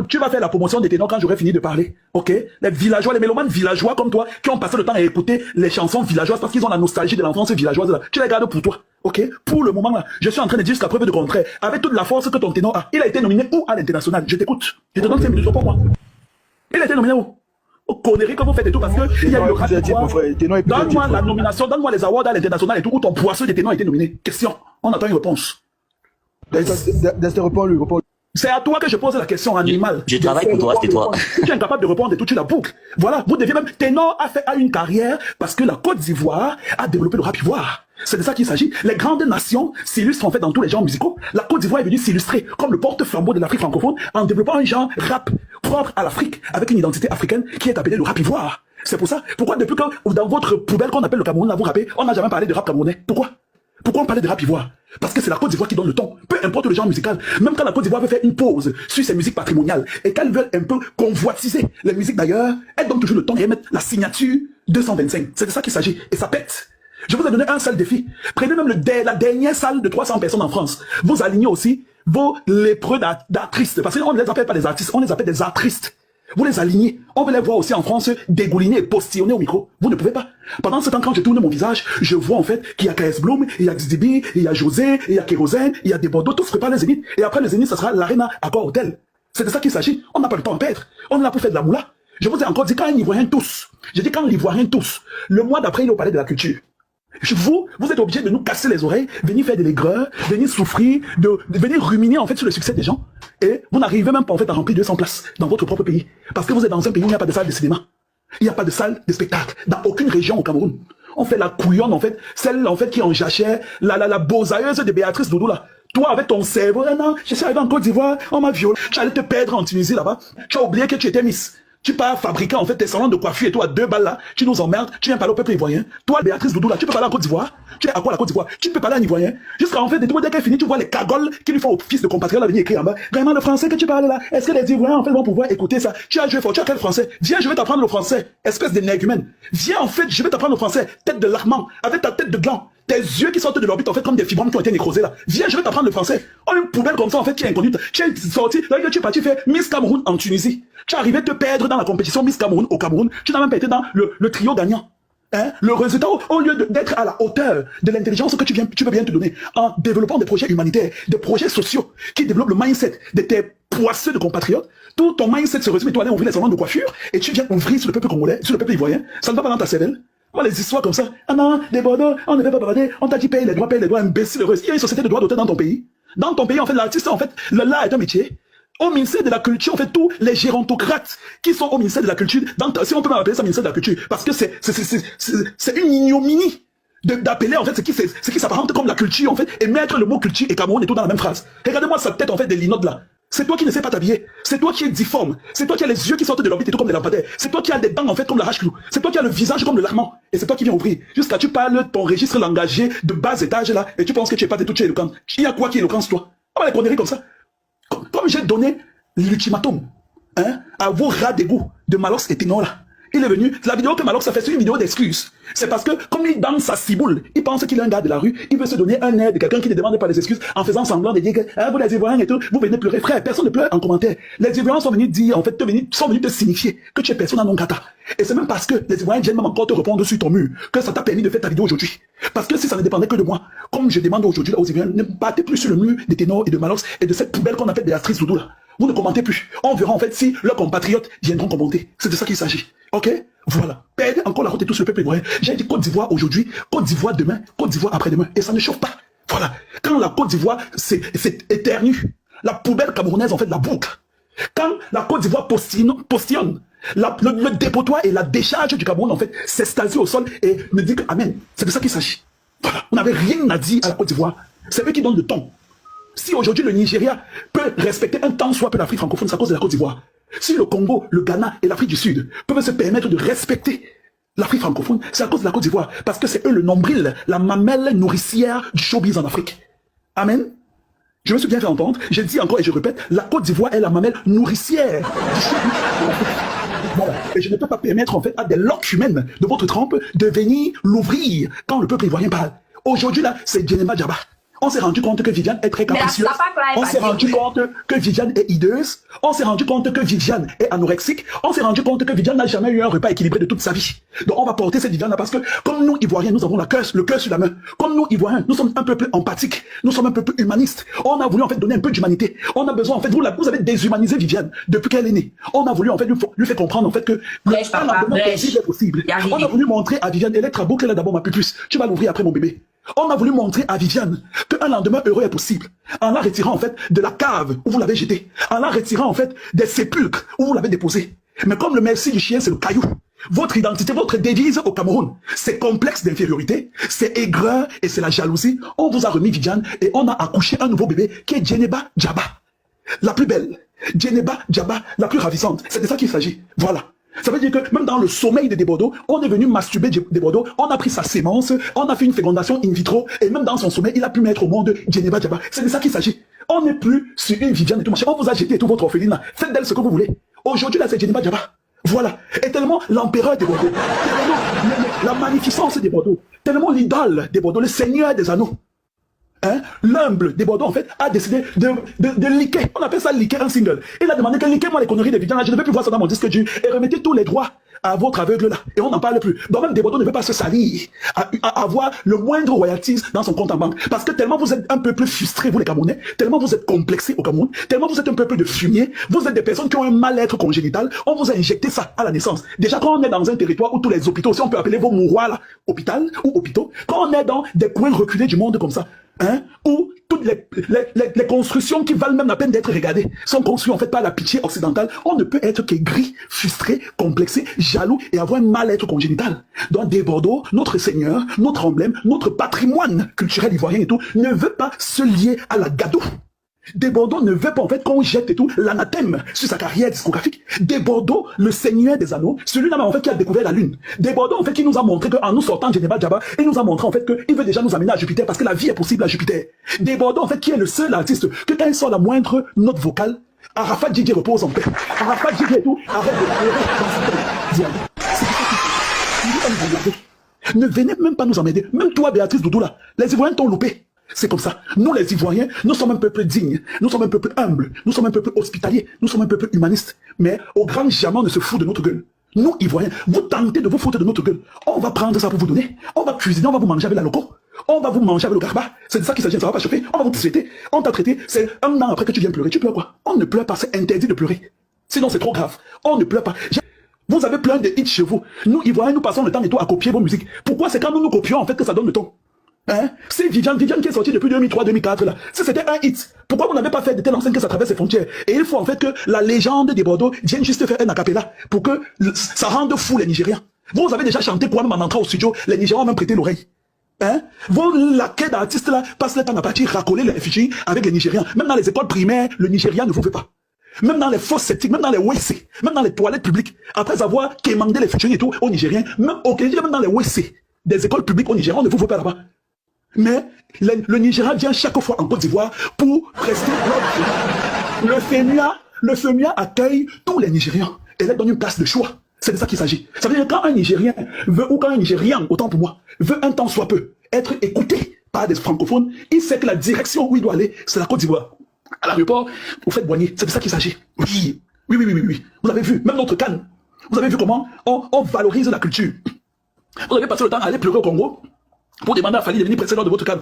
tu vas faire la promotion des ténors quand j'aurai fini de parler. Ok? Les villageois, les mélomanes villageois comme toi, qui ont passé le temps à écouter les chansons villageoises parce qu'ils ont la nostalgie de l'enfance villageoise. Là. Tu les gardes pour toi. Ok? Pour le moment, là, je suis en train de dire jusqu'à preuve de contraire. Avec toute la force que ton ténor a, il a été nominé où à l'international? Je t'écoute. Je te donne 5 minutes pour moi. Il a été nominé où? Aux conneries que vous faites et tout parce que il y a eu le rap. Donne-moi la nomination, donne-moi les awards à l'international et tout où ton poisson des ténors a été nominé. Question. On attend une réponse. C'est à toi que je pose la question, animal. Je travaille pour toi, c'est toi. Tu es incapable de répondre et tout, tu la boucles. Voilà, vous deviez même... Ténor a une carrière parce que la Côte d'Ivoire a développé le rap ivoire. C'est de ça qu'il s'agit. Les grandes nations s'illustrent en fait dans tous les genres musicaux. La Côte d'Ivoire est venue s'illustrer comme le porte-flambeau de l'Afrique francophone en développant un genre rap propre à l'Afrique avec une identité africaine qui est appelée le rap ivoire. C'est pour ça. Pourquoi depuis que dans votre poubelle qu'on appelle le Cameroun, là, vous rappez, on n'a jamais parlé de rap camerounais? Pourquoi on parlait de rap ivoire? Parce que c'est la Côte d'Ivoire qui donne le ton. Peu importe le genre musical. Même quand la Côte d'Ivoire veut faire une pause sur ses musiques patrimoniales et qu'elles veulent un peu convoitiser les musiques d'ailleurs, elles donnent toujours le ton et elles mettent la signature 225. C'est de ça qu'il s'agit. Et ça pète. Je vous ai donné un seul défi. Prenez même la dernière salle de 300 personnes en France. Vous alignez aussi vos lépreux d'artistes. Parce qu'on ne les appelle pas des artistes, on les appelle des artistes. Vous les alignez. On veut les voir aussi en France dégouliner et postillonner au micro. Vous ne pouvez pas. Pendant ce temps, quand je tourne mon visage, je vois en fait qu'il y a KS Bloom, il y a Zibi, il y a José, il y a Kérosène, il y a des Bordeaux, tous préparent les Zénith. Et après le Zénith, ça sera l'Arena Accor Hotel. C'est de ça qu'il s'agit. On n'a pas le temps à perdre. On est là pour faire de la moula. Je vous ai encore dit quand un Ivoirien tous. J'ai dit quand l'Ivoirien tous. Le mois d'après, il est au palais de la culture. Vous êtes obligés de nous casser les oreilles, venir faire de l'aigreur, venir souffrir, de venir ruminer en fait sur le succès des gens. Et vous n'arrivez même pas en fait à remplir 200 places dans votre propre pays. Parce que vous êtes dans un pays où il n'y a pas de salle de cinéma. Il n'y a pas de salle de spectacle. Dans aucune région au Cameroun. On fait la couillonne en fait, celle en fait qui en jachère, la beausailleuse de Béatrice Doudou là. Toi avec ton cerveau, non, je suis arrivé en Côte d'Ivoire, on m'a violé. Tu allais te perdre en Tunisie là-bas. Tu as oublié que tu étais Miss. Tu pars fabriquer en fait tes salons de coiffure et toi à 2 balles là, tu nous emmerdes, tu viens parler au peuple ivoirien. Toi, Béatrice Doudou là, tu peux parler en Côte d'Ivoire. Tu es à quoi la Côte d'Ivoire? Tu peux parler en ivoirien. Jusqu'à en fait, dès qu'elle finit, tu vois les cagoles qu'il lui faut au fils de compatriote là venir écrire en bas. Vraiment le français que tu parles là, est-ce que les Ivoiriens en fait vont pouvoir écouter ça? Tu as joué fort, tu as quel français? Viens, je vais t'apprendre le français. Espèce d'énergumène. Viens en fait, je vais t'apprendre le français. Tête de l'armand, avec ta tête de gland. Tes yeux qui sortent de l'orbite en fait comme des fibromes qui ont été nécrosés là. Viens, je vais t'apprendre le français. Oh, une poubelle comme ça en fait qui est inconnu. Tu es sorti, là tu es parti faire Miss Cameroun en Tunisie. Tu es arrivé te perdre dans la compétition Miss Cameroun au Cameroun. Tu n'as même pas été dans le trio gagnant. Hein? Le résultat, au lieu d'être à la hauteur de l'intelligence que tu veux bien te donner, en développant des projets humanitaires, des projets sociaux qui développent le mindset de tes poisseux de compatriotes, tout ton mindset se résume et tu allais ouvrir les salons de coiffure et tu viens ouvrir sur le peuple congolais, sur le peuple ivoirien. Ça ne va pas dans ta cervelle. Moi, les histoires comme ça, ah non, des Bordeaux, on ne veut pas bavarder, on t'a dit paye les droits, imbécile heureux. Il y a une société de droits d'auteur dans ton pays. Dans ton pays, en fait, l'artiste, en fait, l'art est un métier. Au ministère de la Culture, en fait, tous les gérontocrates qui sont au ministère de la Culture, si on peut appeler ça ministère de la Culture, parce que c'est une ignominie d'appeler, en fait, ce qui s'apparente comme la culture, en fait, et mettre le mot culture et Cameroun et tout dans la même phrase. Regardez-moi cette tête, en fait, des linottes là. C'est toi qui ne sais pas t'habiller. C'est toi qui es difforme. C'est toi qui as les yeux qui sortent de l'orbite et tout comme des lampadaires. C'est toi qui as des dents en fait comme le hache-clou. C'est toi qui as le visage comme le larmant. Et c'est toi qui viens ouvrir. Jusqu'à tu parles ton registre langagier de bas étage là et tu penses que tu es pas de tout, tu es éloquent. Il y a quoi qui est éloquence toi? Ah les conneries comme ça. Comme j'ai donné l'ultimatum hein, à vos rats d'égout de Malox et Ténor là. Il est venu, la vidéo que Malox a fait, c'est une vidéo d'excuses. C'est parce que, comme il danse sa ciboule, il pense qu'il est un gars de la rue, il veut se donner un air de quelqu'un qui ne demande pas des excuses en faisant semblant de dire que, ah, vous les Ivoiriens et tout, vous venez pleurer. Frère, personne ne pleure en commentaire. Les Ivoiriens sont venus dire, en fait, sont venus te signifier que tu es personne non grata. Et c'est même parce que les Ivoiriens viennent même encore te répondre sur ton mur que ça t'a permis de faire ta vidéo aujourd'hui. Parce que si ça ne dépendait que de moi, comme je demande aujourd'hui aux Ivoiriens, ne battez plus sur le mur des Ténors et de Malox et de cette poubelle qu'on appelle Béatrice Doudou là. Vous ne commentez plus. On verra en fait si leurs compatriotes viendront commenter. C'est de ça qu'il s'agit. Ok? Voilà. Perdez encore la route et tout sur le peuple ivoirien. J'ai dit Côte d'Ivoire aujourd'hui, Côte d'Ivoire demain, Côte d'Ivoire après-demain. Et ça ne chauffe pas. Voilà. Quand la Côte d'Ivoire c'est éternue, la poubelle camerounaise en fait la boucle. Quand la Côte d'Ivoire postillonne, le dépotoir et la décharge du Cameroun en fait s'extasie au sol et me dit que Amen. C'est de ça qu'il s'agit. Voilà. On n'avait rien à dire à la Côte d'Ivoire. C'est eux qui donnent le ton. Si aujourd'hui le Nigeria peut respecter un temps soit peu l'Afrique francophone, c'est à cause de la Côte d'Ivoire. Si le Congo, le Ghana et l'Afrique du Sud peuvent se permettre de respecter l'Afrique francophone, c'est à cause de la Côte d'Ivoire. Parce que c'est eux le nombril, la mamelle nourricière du showbiz en Afrique. Amen. Je me suis bien fait entendre. Je dis encore et je répète, la Côte d'Ivoire est la mamelle nourricière du showbiz en Afrique. Voilà. Et je ne peux pas permettre en fait à des loques humaines de votre trempe de venir l'ouvrir quand le peuple ivoirien parle. Aujourd'hui là, c'est Djeneba Djaba. On s'est rendu compte que Viviane est très capricieuse. On s'est rendu compte que Viviane est hideuse. On s'est rendu compte que Viviane est anorexique. On s'est rendu compte que Viviane n'a jamais eu un repas équilibré de toute sa vie. Donc on va porter cette Viviane-là parce que comme nous, Ivoiriens, nous avons le cœur sur la main. Comme nous, Ivoiriens, nous sommes un peu plus empathiques. Nous sommes un peu plus humanistes. On a voulu en fait donner un peu d'humanité. On a besoin en fait, vous avez déshumanisé Viviane depuis qu'elle est née. On a voulu en fait lui faire comprendre en fait que est possible. On a voulu montrer à Viviane, Electraboucle, elle a d'abord ma pupus. Tu vas l'ouvrir après mon bébé. On a voulu montrer à Viviane qu'un lendemain heureux est possible. En la retirant en fait de la cave où vous l'avez jeté. En la retirant en fait des sépulcres où vous l'avez déposé. Mais comme le merci du chien c'est le caillou. Votre identité, votre devise au Cameroun, c'est complexe d'infériorité, c'est aigreur et c'est la jalousie. On vous a remis Viviane et on a accouché un nouveau bébé qui est Djeneba Djaba. La plus belle. Djeneba Djaba, la plus ravissante. C'est de ça qu'il s'agit. Voilà. Ça veut dire que même dans le sommeil de Desbordeaux, on est venu masturber Desbordeaux, on a pris sa sémence, on a fait une fécondation in vitro, et même dans son sommeil, il a pu mettre au monde Djeneba Djaba. C'est de ça qu'il s'agit. On n'est plus sur une Viviane et tout machin. On vous a jeté tout votre orpheline. Faites d'elle ce que vous voulez. Aujourd'hui, là, c'est Djeneba Djaba. Voilà. Et tellement l'empereur des Bordeaux, tellement la magnificence des Bordeaux, tellement l'idole des Bordeaux, le seigneur des anneaux. Hein? L'humble des Bordeaux, en fait, a décidé de liquer. On appelle ça liquer un single. Il a demandé que liquez-moi les conneries de Viviane. Je ne veux plus voir ça dans mon disque dur. Et remettez tous les droits à votre aveugle là. Et on n'en parle plus. Donc même des Bordeaux ne veut pas se salir à avoir le moindre royalties dans son compte en banque. Parce que tellement vous êtes un peu plus frustrés, vous les Camerounais, tellement vous êtes complexés au Cameroun, tellement vous êtes un peu plus de fumier, vous êtes des personnes qui ont un mal-être congénital, on vous a injecté ça à la naissance. Déjà quand on est dans un territoire où tous les hôpitaux, si on peut appeler vos mouroirs là, hôpital ou hôpitaux, quand on est dans des coins reculés du monde comme ça, hein, où toutes les constructions qui valent même la peine d'être regardées sont construites en fait par la pitié occidentale, on ne peut être qu'aigri, frustré, complexé, jaloux et avoir un mal-être congénital. Donc des Bordeaux, notre Seigneur, notre emblème, notre patrimoine culturel ivoirien et tout, ne veut pas se lier à la gadoue. Des Bordeaux ne veut pas en fait qu'on jette et tout l'anathème sur sa carrière discographique. Des Bordeaux, le seigneur des anneaux, celui-là en fait qui a découvert la lune. Des Bordeaux en fait qui nous a montré qu'en nous sortant de Djeneba Djaba, il nous a montré en fait qu'il veut déjà nous amener à Jupiter parce que la vie est possible à Jupiter. Des Bordeaux en fait qui est le seul artiste que quand il sort la moindre note vocale, Arafat Djidji repose en paix. Arafat Djidji et tout arrête de pleurer dans sa tête. Ne venez même pas nous emmerder. Même toi Béatrice Doudou là, les Ivoiriens t'ont loupé. C'est comme ça. Nous, les Ivoiriens, nous sommes un peuple digne, nous sommes un peuple humble, nous sommes un peuple hospitalier, nous sommes un peuple humaniste. Mais au grand jamais, on ne se fout de notre gueule. Nous, Ivoiriens, vous tentez de vous foutre de notre gueule. On va prendre ça pour vous donner. On va cuisiner, on va vous manger avec la loco. On va vous manger avec le garba. C'est de ça qu'il s'agit, ça va pas chauffer. On va vous traiter. On t'a traité. C'est un an après que tu viens pleurer. Tu pleures quoi? On ne pleure pas, c'est interdit de pleurer. Sinon, c'est trop grave. On ne pleure pas. Vous avez plein de hits chez vous. Nous, Ivoiriens, nous passons le temps et tout à copier vos musiques. Pourquoi? C'est quand nous nous copions, en fait, que ça donne le ton. Hein? C'est Viviane qui est sortie depuis 2003-2004 là. Si c'était un hit, pourquoi vous n'avez pas fait de telle enseigne que ça traverse les frontières? Et il faut en fait que la légende des Bordeaux vienne juste faire un acapella pour que ça rende fou les Nigériens. Vous avez déjà chanté quoi même en entrant au studio, les Nigériens ont même prêté l'oreille. Hein? Vos laquais d'artistes là passent le temps à partir racoler les réfugiés avec les Nigériens. Même dans les écoles primaires, le Nigérien ne vous fait pas. Même dans les fosses sceptiques, même dans les WC, même dans les toilettes publiques, après avoir quémandé les futurs et tout aux Nigériens, même dans les WC des écoles publiques au Nigeria, on ne vous voit pas là-bas. Mais le Nigeria vient chaque fois en Côte d'Ivoire pour rester le FEMIA accueille tous les Nigériens et leur donne une place de choix. C'est de ça qu'il s'agit. Ça veut dire que quand un Nigérien veut, ou quand un Nigérien, autant pour moi, veut un temps soit peu être écouté par des francophones, il sait que la direction où il doit aller, c'est la Côte d'Ivoire. À l'aéroport, vous faites boigner. C'est de ça qu'il s'agit. Oui. Vous avez vu, même notre Cannes. Vous avez vu comment on valorise la culture. Vous avez passé le temps à aller pleurer au Congo pour demander à Fali de venir précédent de votre Cannes.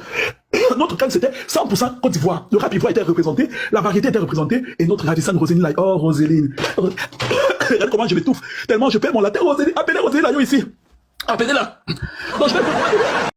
Notre Cannes, c'était 100% Côte d'Ivoire. Le rap ivoire était représenté, la variété était représentée, et notre ravissante Roséline là, oh Roséline. Regarde comment je m'étouffe. Tellement je perds mon latin, Roséline. Appelez Roséline là, ici. Appelez-la. Donc je vais